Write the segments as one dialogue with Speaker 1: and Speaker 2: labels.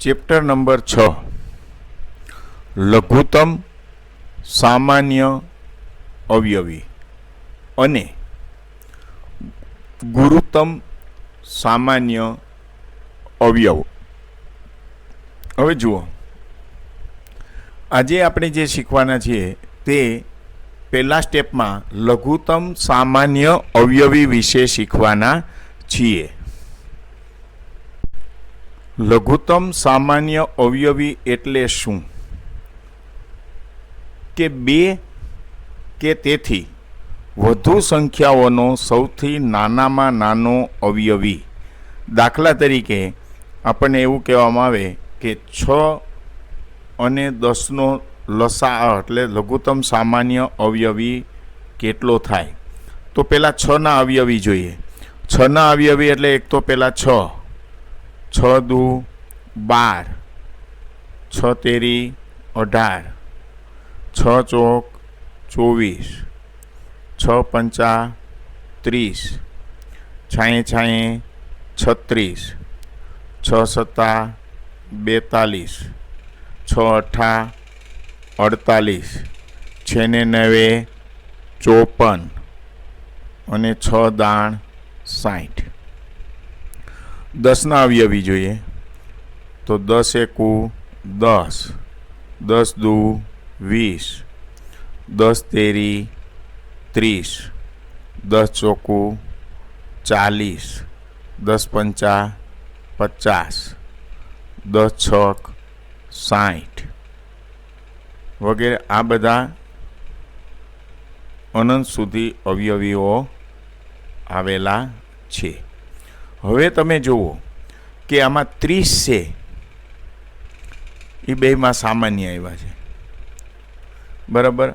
Speaker 1: Chapter number 6 લઘુત્તમ સામાન્ય અવયવી અને ગુરુત્તમ સામાન્ય અવયવ. હવે જુઓ, આજે આપણે જે શીખવાના છીએ તે પહેલા સ્ટેપમાં લઘુત્તમ સામાન્ય અવયવી વિશે શીખવાના છીએ. લઘુત્તમ સામાન્ય અવયવી એટલે શું? કે બે કે તેથી વધુ સંખ્યાઓનો સૌથી નાનામાં નાનો અવયવી. દાખલા તરીકે આપણને એવું કહેવામાં આવે કે 6 અને 10નો લસા એટલે લઘુત્તમ સામાન્ય અવયવી કેટલો થાય? તો પહેલાં 6ના અવયવી જોઈએ. 6ના અવયવી એટલે એક તો પહેલાં 6 દુ 12, 6 તેરી 18, 6 ચોક 24, 6 પંચા 30, 6 36, 6 સત્તા 42, 6 અઠ્ઠા 48, 6 ને 9 54 અને 6 દાણ 60. 10ના અવયવી જોઈએ તો 10 એકુ 10, 10 દુ 20, 10 તેરી 30, 10 ચોકું 40, 10 પંચા 50, 10 છક 60 વગેરે. આ બધા અનંત સુધી અવયવીઓ આવેલા છે. હવે તમે જુઓ કે આમાં 30 છે એ બેમાં સામાન્ય આવ્યા છે, બરાબર.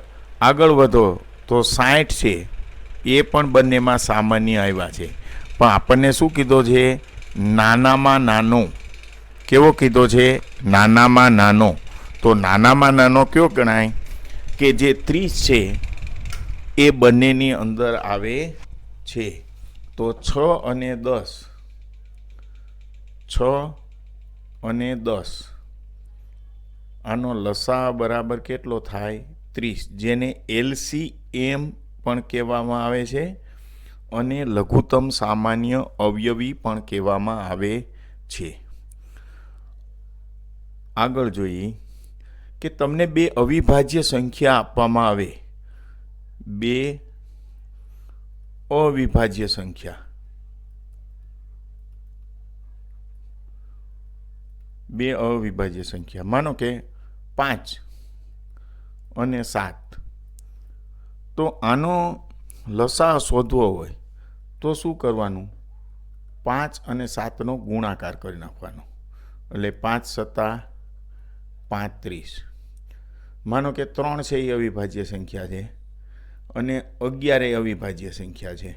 Speaker 1: આગળ વધો તો 60 છે એ પણ બંનેમાં સામાન્ય આવ્યા છે. પણ આપણને શું કીધો છે? નાનામાં નાનો. કેવો કીધો છે? નાનામાં નાનો. તો નાનામાં નાનો કયો ગણાય? કે જે 30 છે એ બંનેની અંદર આવે છે. તો 6 અને 10, 6 અને 10 આનો લસા બરાબર કેટલો થાય? 30, જેને LCM પણ કહેવામાં આવે છે અને લઘુત્તમ સામાન્ય અવયવી પણ કહેવામાં આવે છે. આગળ જોઈએ કે તમને બે અવિભાજ્ય સંખ્યા આપવામાં આવે, બે અવિભાજ્ય સંખ્યા, બે અવિભાજ્ય સંખ્યા. માનો કે 5 અને 7. તો આનો લસા શોધવો હોય તો શું કરવાનું? 5 અને 7નો ગુણાકાર કરી નાખવાનો. એટલે 5 સત્તા 35. માનો કે 3 છે એ અવિભાજ્ય સંખ્યા છે અને 11 એ અવિભાજ્ય સંખ્યા છે.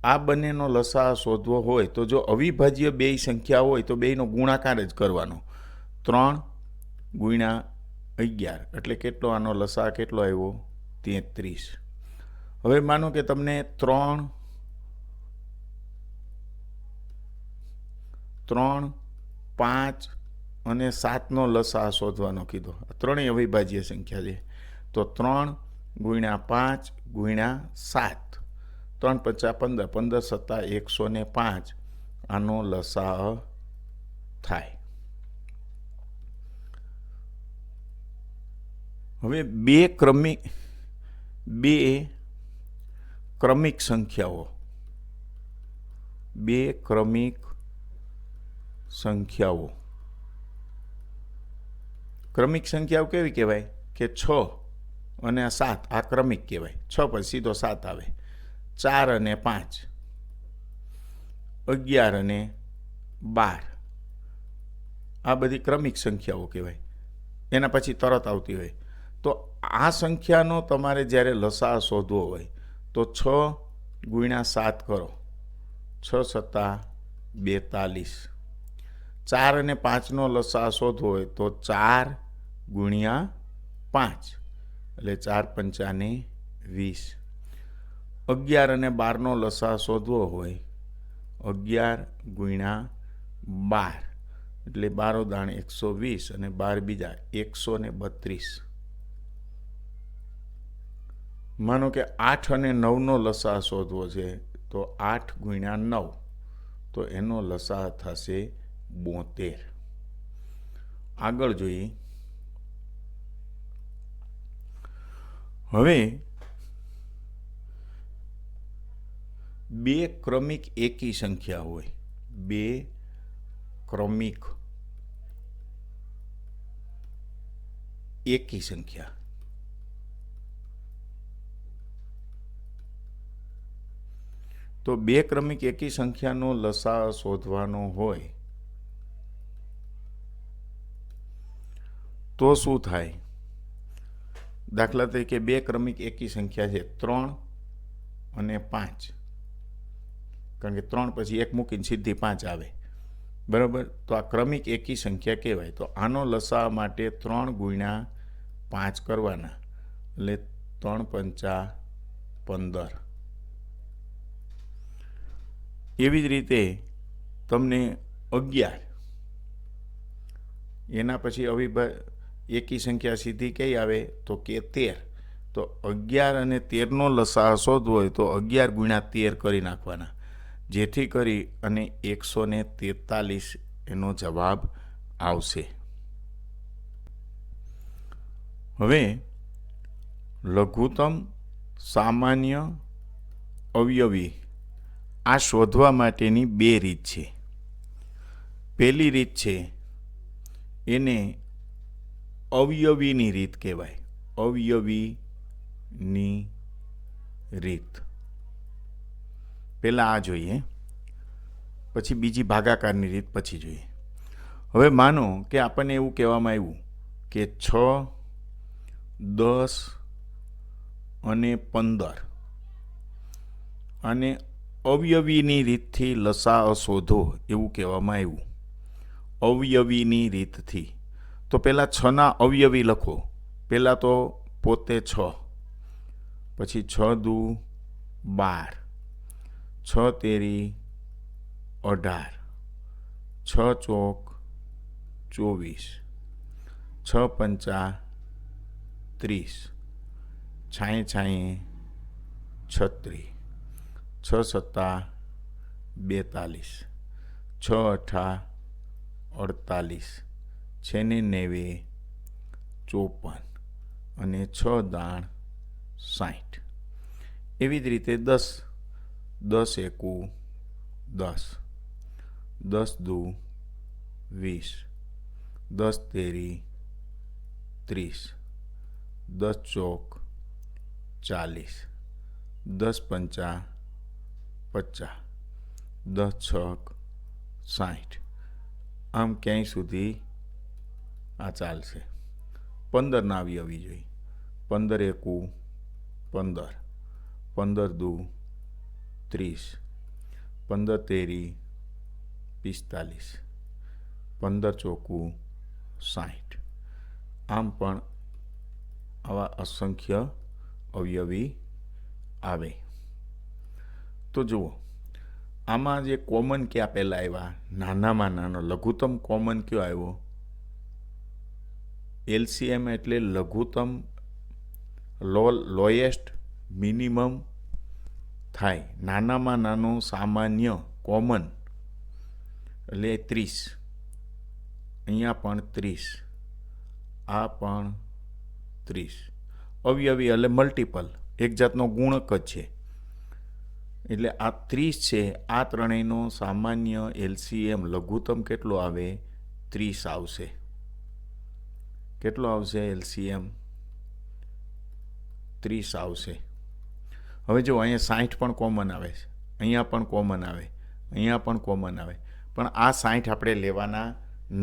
Speaker 1: આ બંનેનો લસા શોધવો હોય તો જો અવિભાજ્ય બે સંખ્યા હોય તો બેનો ગુણાકાર જ કરવાનો. 3 ગુણ્યા 11 એટલે કેટલો? આનો લસા કેટલો આવ્યો? 33. હવે માનો કે તમને 3, 5 અને 7નો લસા શોધવાનો કીધો. ત્રણેય અવિભાજ્ય સંખ્યા છે. તો 3 ગુણ્યા 5 ગુણ્યા 7, 3 પંચા 15, 15 સત્તા 105 આનો લસા થાય. હવે બે ક્રમિક સંખ્યાઓ, બે ક્રમિક સંખ્યાઓ. ક્રમિક સંખ્યાઓ કેવી કહેવાય? કે 6 અને 7 આ ક્રમિક કહેવાય. 6 પછી સીધો 7 આવે. 4 અને 5, 11 અને 12 આ બધી ક્રમિક સંખ્યાઓ કહેવાય. એના પછી તરત આવતી હોય. તો આ સંખ્યાનો તમારે જ્યારે લસા શોધવો હોય તો 6 ગુણ્યા 7 કરો, 6 સત્તા 42. 4 અને 5નો લસા શોધવો હોય તો 4 ગુણ્યા 5 એટલે 4 પંચાને 20. 11 અને 12નો લસા શોધવો હોય 11 ગુણ્યા 12 એટલે 12 દાણ 120 અને 12 બીજા 132. માનો કે 8 અને 9નો લસા શોધવો છે, તો 8 ગુણ્યા 9, તો એનો લસા થશે 72. આગળ જોઈએ. હવે બે ક્રમિક એકી સંખ્યા હોય, બે ક્રમિક એકી સંખ્યા, તો બે ક્રમિક એકી સંખ્યાનો લસા શોધવાનો હોય તો શું થાય? દાખલા તરીકે બે ક્રમિક એકી સંખ્યા છે 3 અને 5, કારણ કે 3 પછી 1 મૂકીને સીધી 5 આવે, બરાબર? તો આ ક્રમિક એકી સંખ્યા કહેવાય. તો આનો લસા માટે 3 ગુણ્યા 5 કરવાના, એટલે 3 પંચા 15. એવી જ રીતે તમને 11, એના પછી એકી સંખ્યા સીધી કઈ આવે? તો કે 13. તો 11 અને 13નો લસા શોધવો હોય તો 11 ગુણ્યા 13 કરી નાખવાના, જેથી કરી અને 143 એનો જવાબ આવશે. હવે લઘુત્તમ સામાન્ય અવયવી આ શોધવા માટેની બે રીત છે. પહેલી રીત છે એને અવયવીની રીત કહેવાય, અવયવીની રીત. પહેલાં આ જોઈએ, પછી બીજી ભાગાકારની રીત પછી જોઈએ. હવે માનો કે આપણને એવું કહેવામાં આવ્યું કે 6, 10 અને 15 અને અવયવીની રીતથી લસા શોધો એવું કહેવામાં આવ્યું, અવયવીની રીતથી. તો પહેલાં 6ના અવયવી લખો. પહેલાં તો પોતે 6, પછી 6 દુ 12, 6 તેરી 18, 6 ચોક 24, 6 પંચા 30, 6 છાંયે 36, 6 સત્તા 42, 6 અઠા 48, 6 ને 90 54 અને 6 દાણ 60. એવી જ રીતે 10, 10 એકુ 10, 10 દુ 20, 10 તેરી 30, 10 ચોક 40, 10 પંચા 50, 10 છક 60. આમ ક્યાંય સુધી આ ચાલશે. 15ના અવયવી જોઈએ. 15 એકુ 15, 15 દુ 30, 15 તેરી 45, 15 ચોકુ 60. આમ પણ આવા અસંખ્ય અવયવી આવે. તો જુઓ, આમાં જે કોમન ક્યાં પહેલાં આવ્યા? નાનામાં નાનો લઘુત્તમ કોમન કયો આવ્યો? LCM એટલે લઘુત્તમ લોએસ્ટ મિનિમમ થાય. નાનામાં નાનો સામાન્ય કોમન એટલે 30. અહીંયા પણ 30, આ પણ 30. અવયવી એટલે મલ્ટિપલ, એક જાતનો ગુણક જ છે. એટલે આ 30 છે. આ ત્રણેયનો સામાન્ય LCM લઘુત્તમ કેટલો આવે? 30 આવશે. કેટલો આવશે LCM? 30 આવશે. હવે જો અહીંયા 60 પણ કોમન આવે છે, અહીંયા પણ કોમન આવે, અહીંયા પણ કોમન આવે, પણ આ 60 આપણે લેવાના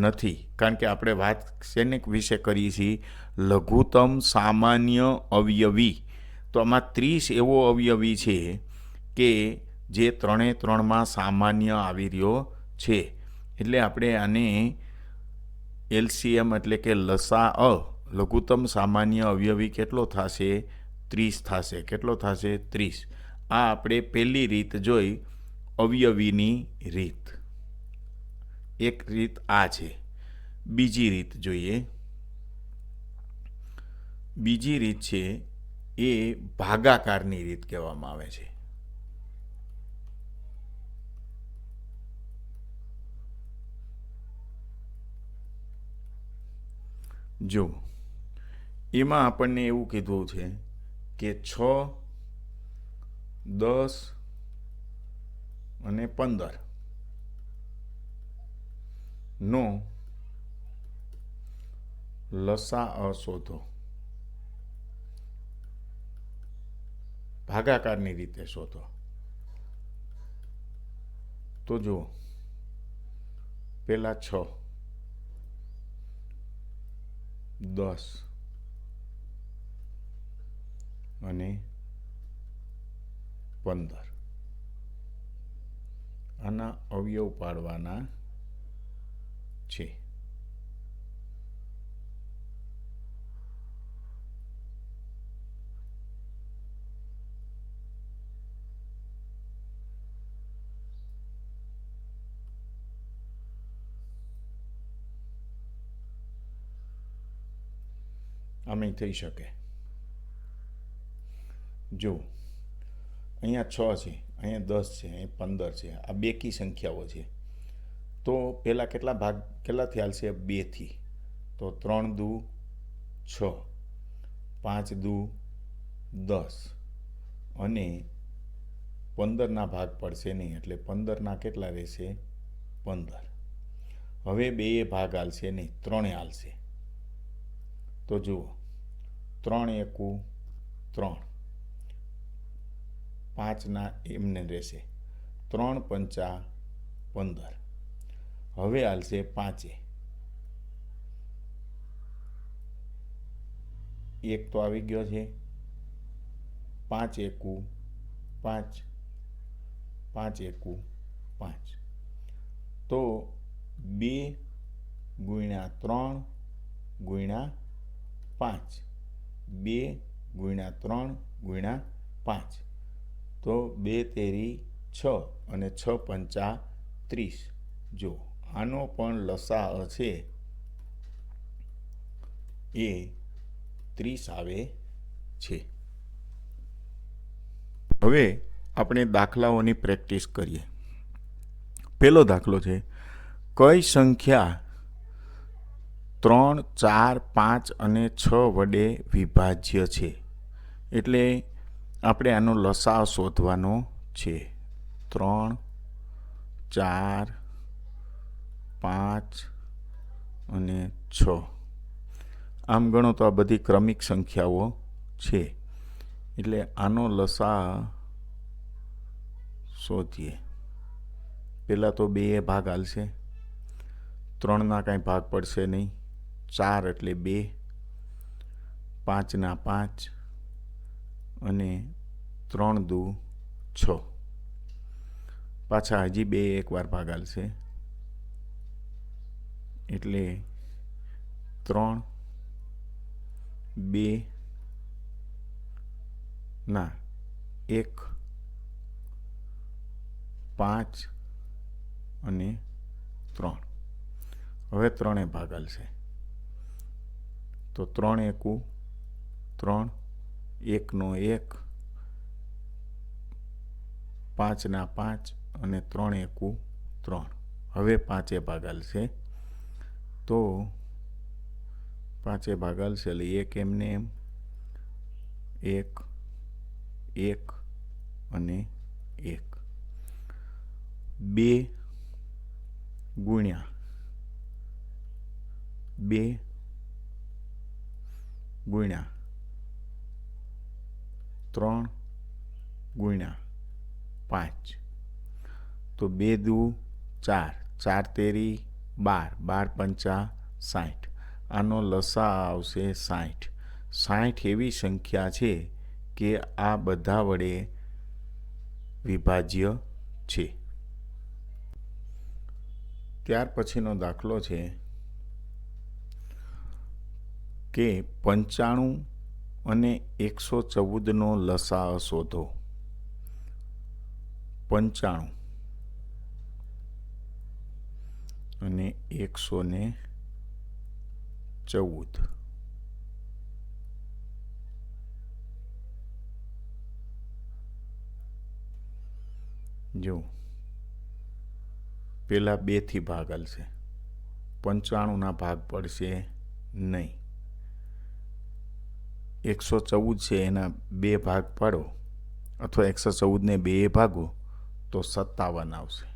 Speaker 1: નથી, કારણ કે આપણે વાત શેને વિશે કરી છીએ? લઘુત્તમ સામાન્ય અવયવી. તો આમાં 30 એવો અવયવી છે કે જે 3 સામાન્ય આવી રહ્યો છે. એટલે આપણે આને LCM એટલે કે લસા લઘુત્તમ સામાન્ય અવયવી કેટલો થશે? 30 થશે. કેટલો થશે? 30. આ આપણે પહેલી રીત જોઈ, અવયવીની રીત. એક રીત આ છે. બીજી રીત જોઈએ. બીજી રીત છે એ ભાગાકારની રીત કહેવામાં આવે છે. જો એમાં આપણને એવું કીધું છે કે 6, 10 અને 15 નો લસાઅ શોધો. ભાગાકારની રીતે શોધો. તો જુઓ, પહેલા 6, 10 અને 15 આના અવયવ પાડવાના છે. આમે થઈ શકે. જો અહીંયા 6 છે, અહીંયા 10 છે, અહીંયા 15 છે. આ બેકી સંખ્યાઓ છે. તો પહેલાં કેટલા ભાગ કેટલાથી હાલશે? 2થી. તો 3 દુ 6, 5 દુ 10 અને 15ના ભાગ પડશે નહીં, એટલે 15ના કેટલા રહેશે? 15. હવે 2 ભાગ હાલશે નહીં, 3 હાલશે. તો જુઓ, 3 એકુ 3, 5ના એમને રહેશે. 3 પંચા 15. હવે હાલશે 5. એક તો આવી ગયો છે. 5 એકુ 5, 5 એકુ 5. તો 2 ગુણ્યા 3 ગુણ્યા 5, 2 ગુણ્યા 3 ગુણ્યા 5. તો 2 તેરી 6 અને 6 પંચા 30. જો આનો પણ લસાઅ છે એ 30 આવે છે. હવે આપણે દાખલાઓની પ્રેક્ટિસ કરીએ. પહેલો દાખલો છે, કઈ સંખ્યા 3, 4, 5 અને 6 વડે વિભાજ્ય છે? એટલે આપણે આનો લસાઅ શોધવાનો છે. 3, 4, 5 અને 6. આમ ગણો તો આ બધી ક્રમિક સંખ્યાઓ છે. એટલે આનો લસાઅ શોધીએ. પહેલાં તો 2 ભાગ હાલશે. 3ના કાંઈ ભાગ પડશે નહીં. 4 એટલે 2, 5ના 5 અને 3 દુ 6. પાછા હજી 2 એકવાર ભાગ હાલશે. એટલે 3, 2 ના 1, 5 અને 3. હવે 3 ભાગ હાલશે. તો 3 એકુ 3, 1નો 1, 5ના 5 અને 3 એકુ 3. હવે 5 ભાગ હાલશે. તો 5 ભાગ હાલશે એટલે 1 એમને એમ, 1, 1 અને 1. 2 ગુણ્યા 2 ગુણ્યા 3 ગુણ્યા 5. તો 2 દુ 4, 4 તેરી 12, 12 પંચા 60. આનો લસાઅ આવશે 60. 60 એવી સંખ્યા છે કે આ બધા વડે વિભાજ્ય છે. ત્યાર પછીનો દાખલો છે કે 95 અને 114નો લસાઅ શોધો. 95 અને 114. જો પેલા 2થી ભાગ હાલશે, 95ના ભાગ પડશે નહીં. 114 છે એના 2 ભાગ પાડો અથવા 114ને 2 ભાગો તો 57 આવશે.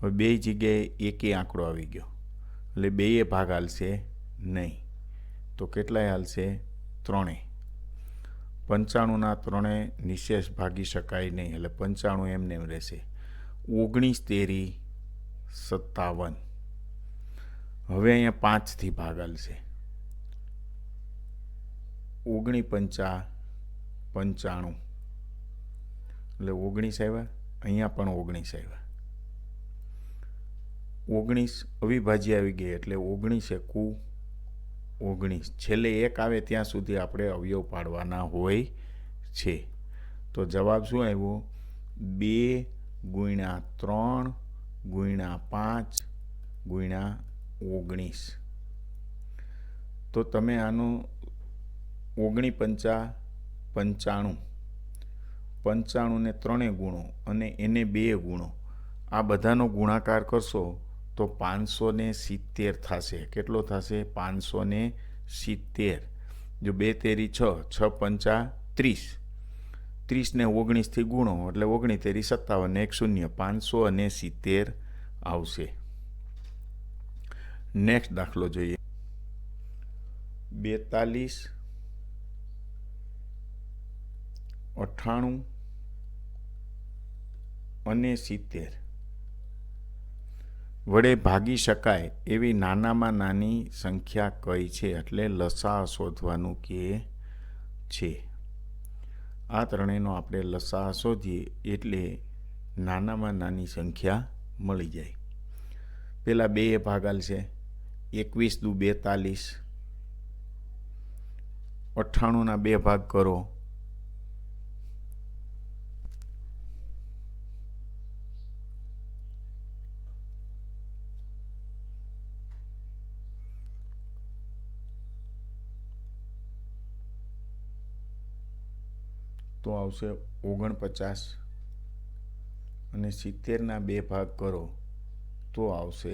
Speaker 1: હવે 2 જગ્યાએ એકે આંકડો આવી ગયો એટલે 2 ભાગ હાલશે નહીં. તો કેટલાય હાલશે? 3. 95ના 3 નિશેષ ભાગી શકાય નહીં એટલે 95 એમને એમ રહેશે. 19 તેરી 57. હવે અહીંયા 5થી ભાગ હાલશે. 19 પંચા 95 એટલે 19 આવ્યા. અહીંયા પણ 19 આવ્યા. 19 અવિભાજ્ય આવી ગઈ એટલે 19 એકુ 19. છેલ્લે 1 આવે ત્યાં સુધી આપણે અવયવ પાડવાના હોય છે. તો જવાબ શું આવ્યો? 2 ગુણ્યા 3 ગુણ્યા 5 ગુણ્યા 19. તો તમે આનું 19 પંચા 95, 95ને 3 ગુણો અને એને 2 ગુણો. આ બધાનો ગુણાકાર કરશો તો 570 થશે. કેટલો થશે? 570. જો 2 તેરી 6, 6 પંચા 30, 30ને 19થી ગુણો એટલે 19 તેરી 57 ને 1 0, 570 આવશે. નેક્સ્ટ દાખલો જોઈએ. 42, 98 અને 70 વડે ભાગી શકાય એવી નાનામાં નાની સંખ્યા કઈ છે? એટલે લસા શોધવાનું કે છે. આ ત્રણેયનો આપણે લસા શોધીએ એટલે નાનામાં નાની સંખ્યા મળી જાય. પેલા 2 ભાગ હાલશે. 21 દુ 42, 98ના 2 ભાગ કરો તો આવશે 49 અને 70ના 2 ભાગ કરો તો આવશે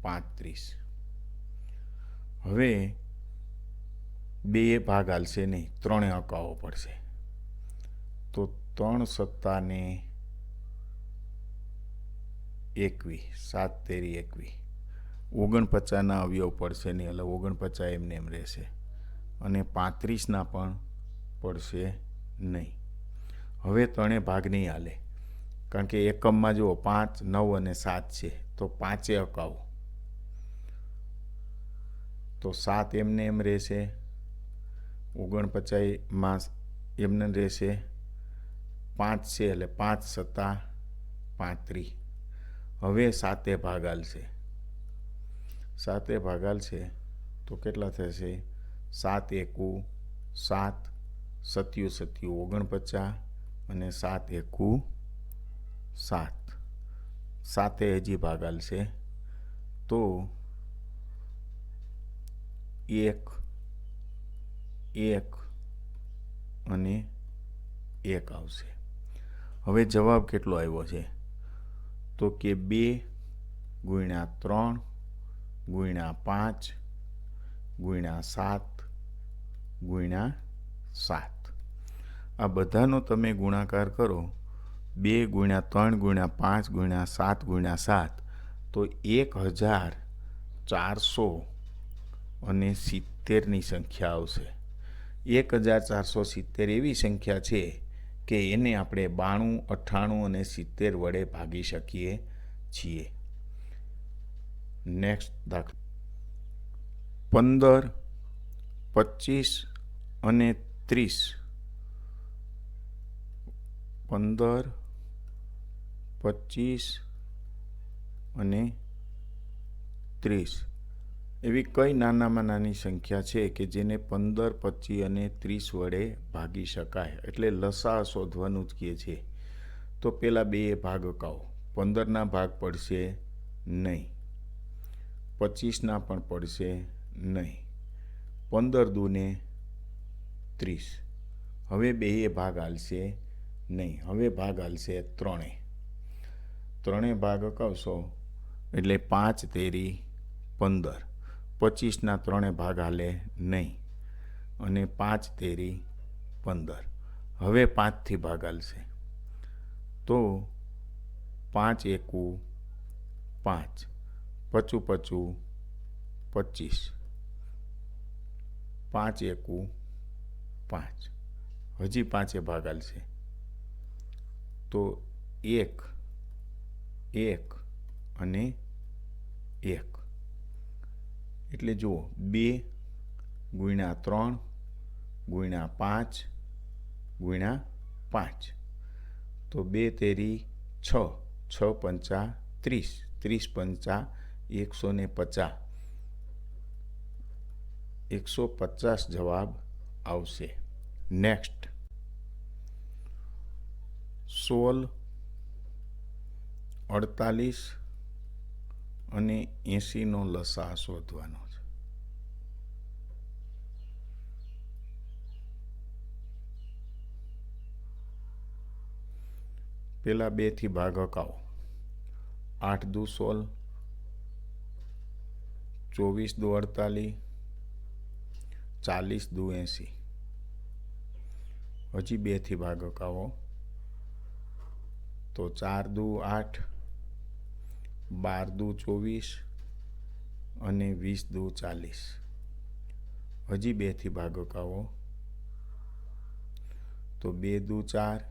Speaker 1: 35. હવે 2 ભાગ હાલશે નહીં, 3 અકાવો પડશે. તો 3 સત્તા ને 21, 7 તેરી 21. 49ના અવયવ પડશે નહીં એટલે 49 એમને એમ રહેશે અને 35ના પણ પડશે નહીં. હવે 3 ભાગ નહીં હાલે કારણ કે એકમમાં જુઓ 5, 9 અને 7 છે તો 5 અકાવો. તો 7 એમને એમ રહેશે, 49માં એમને રહેશે. 5 છે એટલે 5 સત્તા 35. હવે 7 ભાગ હાલશે. 7 ભાગ હાલશે તો કેટલા થશે? 7 એકુ 7, 7 49 અને 7 એકુ 7. 7 હજી ભાગ હાલશે તો 1, 1 અને 1 આવશે. હવે જવાબ કેટલો આવ્યો છે? તો કે 2 ગુણ્યા 3 ગુણ્યા 5 ગુણ્યા 7 ગુણ્યા 7. આ બધાનો તમે ગુણાકાર કરો 2 ગુણ્યા 3 ગુણ્યા 5 ગુણ્યા 7 ગુણ્યા 7 તો 1470ની સંખ્યા આવશે. 1470 એવી સંખ્યા છે કે એને આપણે 92, 98 અને 70 વડે ભાગી શકીએ છીએ. નેક્સ્ટ દાખલો. 15, 25 અને 30. 15, 25 અને 30 એવી કઈ નાનામાં નાની સંખ્યા છે કે જેને 15, 25 અને 30 વડે ભાગી શકાય? એટલે લસા શોધવાનું જ કહે છે. તો પેલા 2 ભાગ અકાવો. 15ના ભાગ પડશે નહીં. 25ના પણ પડશે નહીં. 15 દૂને 30. હવે બેએ ભાગ હાલશે નહીં. હવે ભાગ હાલશે ત્રણે. ત્રણે ભાગ અકાવશો એટલે 5 તેરી 15. 25ના ત્રણે ભાગ હાલે નહીં અને 5 તેરી 15. હવે 5થી ભાગ હાલશે તો 5 એકુ 5, 55 25, 5 એકુ 5. હજી 5 ભાગ હાલશે તો 1 1 અને 1. એટલે જુઓ 2 ગુણ્યા 3 ગુણ્યા 5 ગુણ્યા 5 તો 2 તેરી 6, 6 પંચા 30, 30 પંચા 150. 150 જવાબ આવશે. નેક્સ્ટ 16, 48 અને 80નો લસા શોધવાનો છે. પેલા 2થી ભાગ હકાવો. 8 દુ 16, 24 દુ 48, 40 દુ 80. હજી 2થી ભાગ હકાવો તો 4 દુ 8, 12 દુ 24 અને 20 દુ 40. હજી 2થી ભાગ હકાવો તો 2 દુ 4,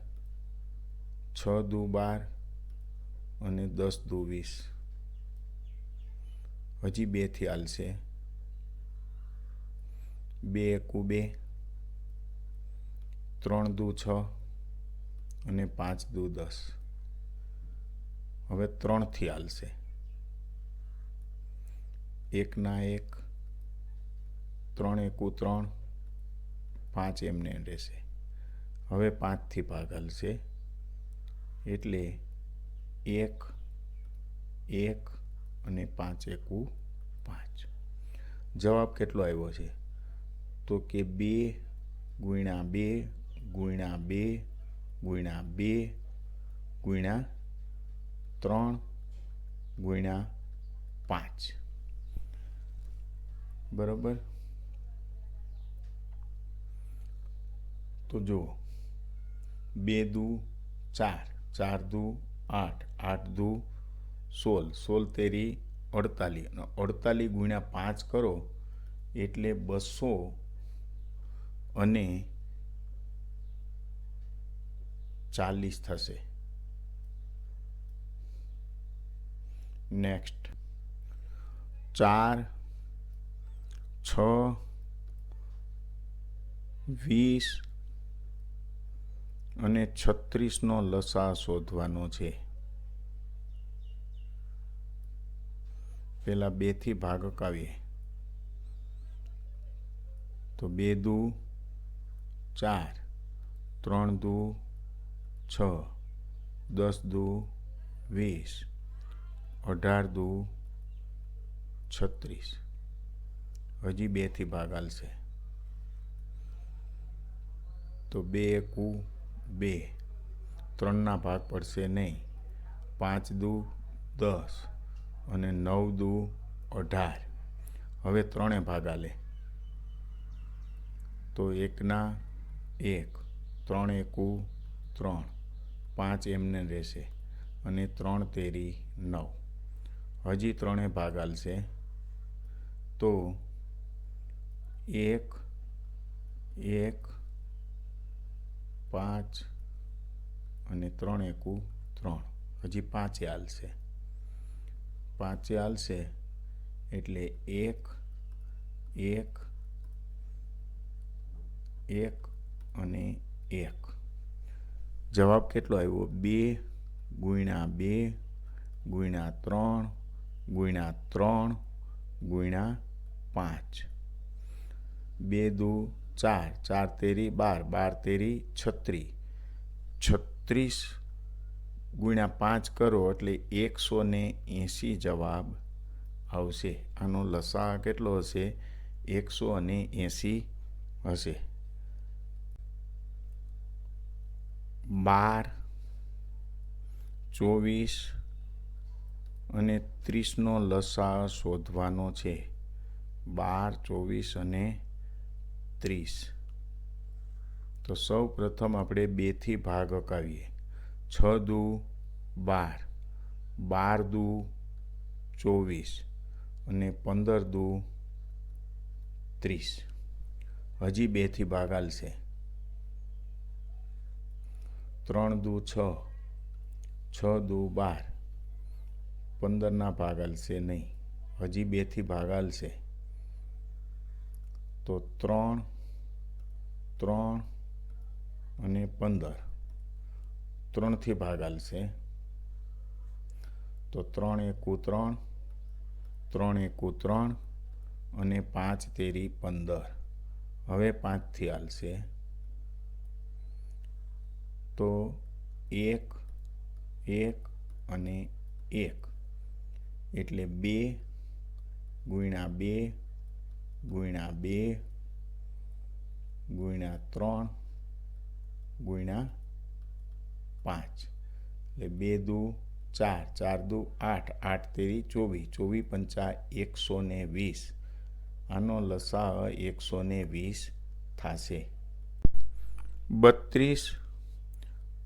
Speaker 1: 6 દુ 12 અને 10 દુ 20. હજી 2થી હાલશે. 2 એકુ 2, 3 દુ 6 અને 5 દુ 10. હવે 3થી હાલશે. 1 ના 1, 3 એકુ 3, 5 એમને રહેશે. હવે 5થી ભાગ હાલશે એટલે 1 1 અને 5 એકુ 5. જવાબ કેટલો આવ્યો છે તો કે 2 ગુણ્યા 2 ગુણ્યા 2 ગુણ્યા 2 ગુણ્યા 3 ગુણ્યા 5. બરાબર. તો જુઓ 2 દુ 4, 4 દુ 8, 8 દુ 16, 16 તેરી 48 અને 48 ગુણ્યા 5 કરો એટલે 200 અને 40 થશે. નેક્સ્ટ 4, 6, 20 અને 36નો લસા શોધવાનો છે. પેલા 2થી ભાગ હકાવીએ તો 2 દુ 4, 3 દુ 6, 10 દુ 20, 18 દુ 36. હજી 2થી ભાગ હાલશે તો 2 એકુ 2, 3ના ભાગ પડશે નહીં. 5 દુ 10 અને 9 દુ 18. હવે 3 ભાગ હાલે તો 1 ના 1, 3 એકુ 3, 5 એમને રહેશે અને 3 તેરી 9. હજી 3 ભાગ હાલશે તો 1 1 5 અને 3 એકુ 3. હજી 5 હાલશે. 5 હાલશે એટલે 1 1 1 અને 1. જવાબ કેટલો આવ્યો 2 ગુણ્યા 2 ગુણ્યા 3 ગુણ્યા 3 ગુણ્યા 5. 2 દુ 4, 4 તેરી 12, 12 તેરી 36, 36 ગુણ્યા 5 કરો એટલે 180 જવાબ આવશે. આનો લસા કેટલો હશે? 180 હશે. 12, 24 અને 30નો લસા શોધવાનો છે. 12, 24 અને 30. તો સૌ પ્રથમ આપણે 2થી ભાગ હકાવીએ. 6 દુ 12, 12 દુ 24 અને 15 દુ 30. હજી 2થી ભાગ હાલશે. 3 દુ 6, 6 દુ 12, 15ના ભાગ હાલશે નહીં. હજી 2થી ભાગ હાલશે. તો 3, 3 અને 15, 3થી ભાગ હાલશે. તો 3 એકુ 3, 3 એકુ 3 અને 5 તેરી 15. હવે 5થી હાલશે. તો 1, 1 અને 1 એટલે 2 ગુણ્યા 2 ગુણ્યા 2 ગુણ્યા 3 ગુણ્યા 5 એટલે 2 દુ 4, 4 દુ 8, 8 તેરી 24, 24 પંચા 120. આનો લસા 120 થશે. 32,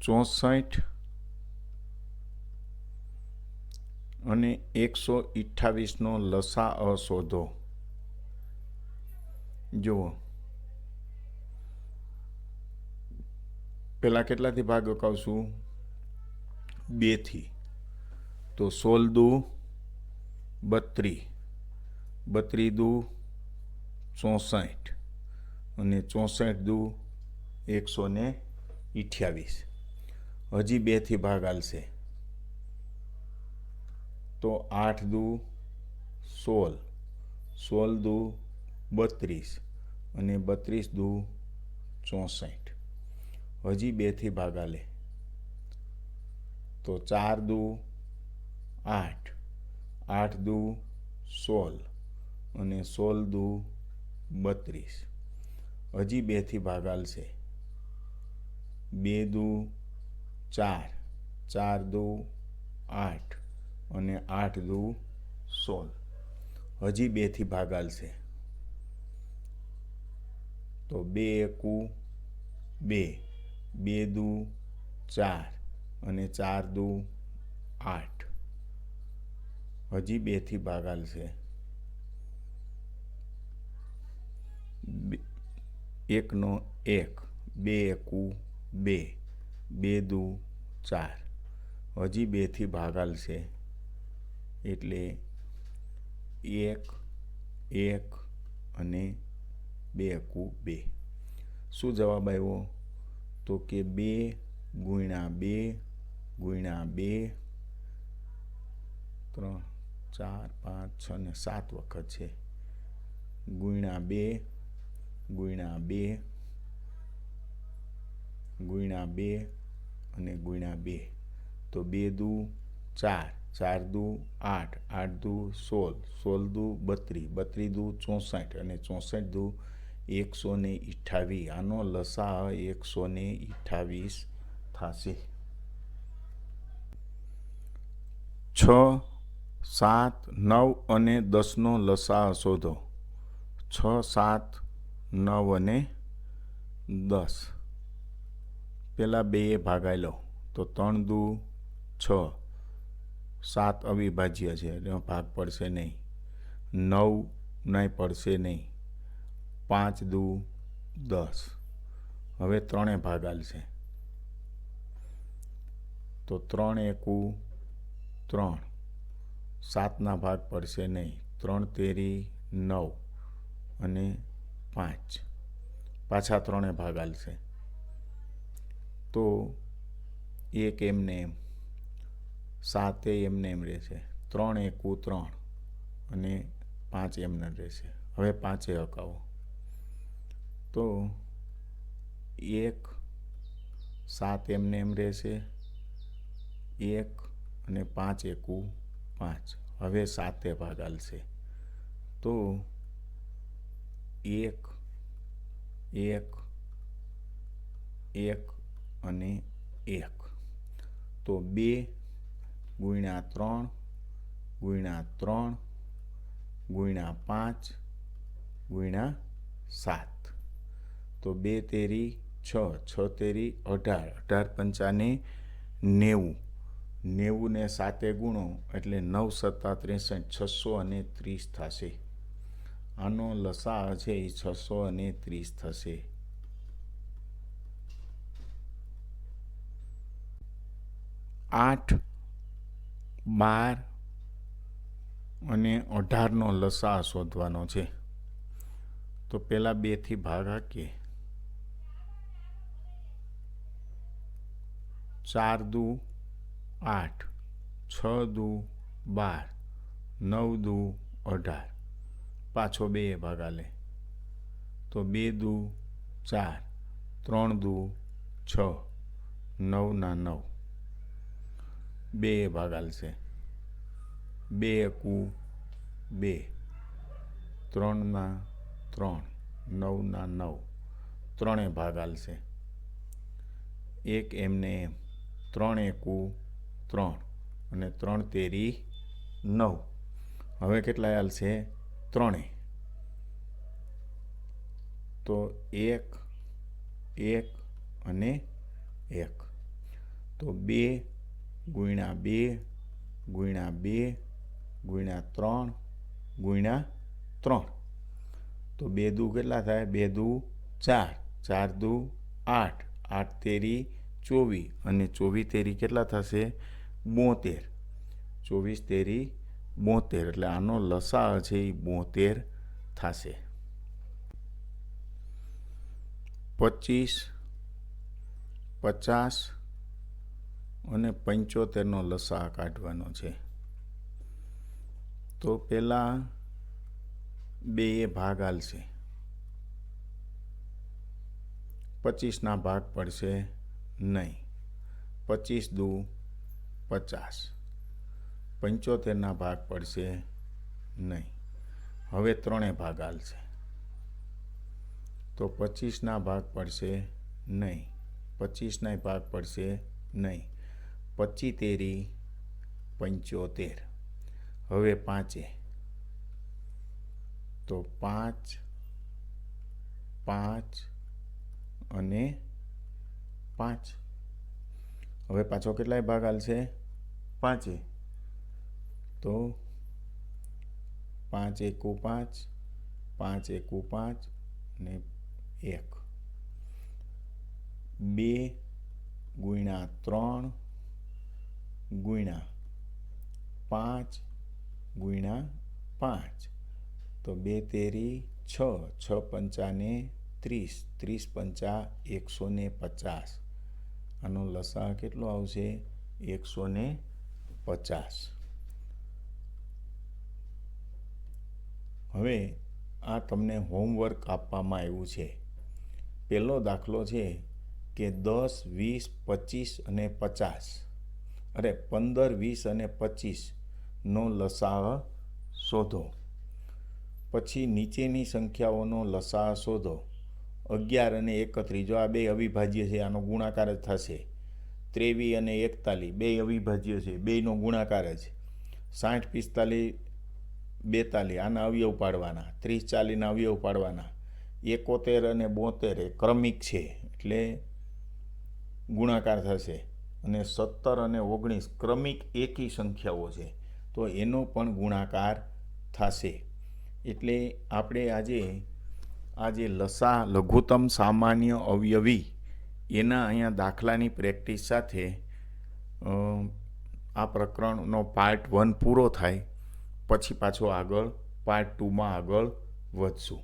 Speaker 1: 64 અને 128નો લસા શોધો. જુઓ, પહેલાં કેટલાથી ભાગ હકાવશું? 2થી. તો 16 દુ 32, 32 દુ 64 અને 64 દુ 128. હજી 2થી ભાગ હાલશે. તો 8 દુ 16, 16 દુ 32 અને 32 દુ 64. હજી 2થી ભાગ હાલે. તો 4 દુ 8, 8 દુ 16 અને 16 દુ 32. હજી 2થી ભાગ હાલશે. 2 દુ 4, 4 દુ 8 અને 8 દુ 16. હજી 2થી ભાગ હાલશે. તો 2 એકુ 2, 2 દુ 4 અને 4 દુ 8. હજી 2થી ભાગ હાલશે. 1 નો 1, 2 એકુ 2, 2 દુ 4. હજી 2થી ભાગ હાલશે. એટલે 1, 1 અને 2 એકુ 2. શું જવાબ આવ્યો? તો કે 2 ગુણ્યા 2 ગુણ્યા 2, 3, 4, 5, 6 ને 7 વખત છે. ગુણ્યા 2 ગુણ્યા 2 ગુણ્યા 2 અને ગુણ્યા 2. તો 2 દુ 4, 4 દુ 8, 8 દુ 16, 16 દુ 32, 32 દુ 64 અને 64 દુ 128. આનો લસા 128 થશે. 6, 7, 9 અને 10નો લસા શોધો. 6, 7, 9 અને 10. પહેલાં 2 ભાગાઈ લો. તો 3 દુ 6, 7 અવિભાજ્ય છે એટલે ભાગ પડશે નહીં. 9 નહીં પડશે નહીં. 5 દુ 10. હવે 3 ભાગ હાલશે. તો 3 એકુ 3, 7ના ભાગ પડશે નહીં. 3 તેરી 9 અને 5. પાછા 3 ભાગ હાલશે. તો 1 એમને એમ, 7 એમને એમ રહેશે. 3 એકુ 3 અને 5 એમને રહેશે. હવે 5 હકાવો. તો 1, 7 એમને એમ રહેશે. 1 અને 5 એકુ 5. હવે 7 ભાગાલ છે તો 1 1 1 અને 1. તો 2 ગુણ્યા 3 ગુણ્યા 3 ગુણ્યા 5 ગુણ્યા 7. તો 2 તેરી 6, 6 તેરી 18, 18 પંચાને 90, 90 ને 7 ગુણો એટલે 9 સત્તા 63, 630 થશે. આનો લસા છે એ 630 થશે. આઠ 12 અને 18નો લસા શોધવાનો છે. તો પહેલાં 2થી ભાગ હાકીએ. 4 દુ 8, 6 દુ 12, 9 દુ 18. પાછો 2 ભાગાલે તો 2 દુ 4, 3 દુ 6, 9 ના 9. 2 ભાગાલ છે. 2 એકુ 2, 3 ના 3, 9 ના 9. 3 ભાગાલ છે. 1 એમને એમ. 3 એકુ 3 અને 3 તેરી 9. હવે કેટલા હાલ છે? 3. તો 1 1 અને 1. તો 2 ગુણ્યા 2 ગુણ્યા 2 ગુણ્યા 3 ગુણ્યા 3. તો 2 દુ કેટલા થાય? 2 દુ 4, 4 દુ 8, 8 તેરી 24 અને 24 તેરી કેટલા થશે? 72. 24 તેરી 72 એટલે આનો લસા છે એ 72 થશે. 25, 50 અને 75નો લસા કાઢવાનો છે. તો પહેલાં 2 ભાગ હાલશે. 25ના ભાગ પડશે નહીં. 25 દુ 50. 75ના ભાગ પડશે નહીં. હવે 3 ભાગ હાલશે. તો 25ના ભાગ પડશે નહીં. 25ના ભાગ પડશે નહીં. 25 તેરી 75. હવે 5. તો 5 5 અને 5. હવે પાછો કેટલાય ભાગ હાલશે? 5. તો 5 એકુ 5, 5 એકુ 5 ને 1. 2 ગુણ્યા 3 ગુણ્યા 5 ગુણ્યા 5. તો 2 તેરી 6, 6 પંચાને 30, 30 પંચા 150. આનો લસા કેટલો આવશે? 150. હવે આ તમને હોમવર્ક આપવામાં આવ્યું છે. પહેલો દાખલો છે કે 10, 20, 25 અને 50 અરે 15, 20 અને 25નો લસા શોધો. પછી નીચેની સંખ્યાઓનો લસા શોધો. 11 અને 31 જો આ 2 અવિભાજ્ય છે આનો ગુણાકાર જ થશે. 23 અને 41 2 અવિભાજ્ય છે, 2નો ગુણાકાર જ. 60, 45, 42 આના અવયવ પાડવાના. 30, 40ના અવયવ પાડવાના. 71 અને 72 એ ક્રમિક છે એટલે ગુણાકાર થશે. અને 17 અને 19 ક્રમિક એકી સંખ્યાઓ છે તો એનો પણ ગુણાકાર થશે. એટલે આપણે આજે લસા લઘુત્તમ સામાન્ય અવયવી એના અહીંયા દાખલાની પ્રેક્ટિસ સાથે આ પ્રકરણનો પાર્ટ 1 પૂરો થાય. પછી પાછો આગળ પાર્ટ 2માં આગળ વધશું.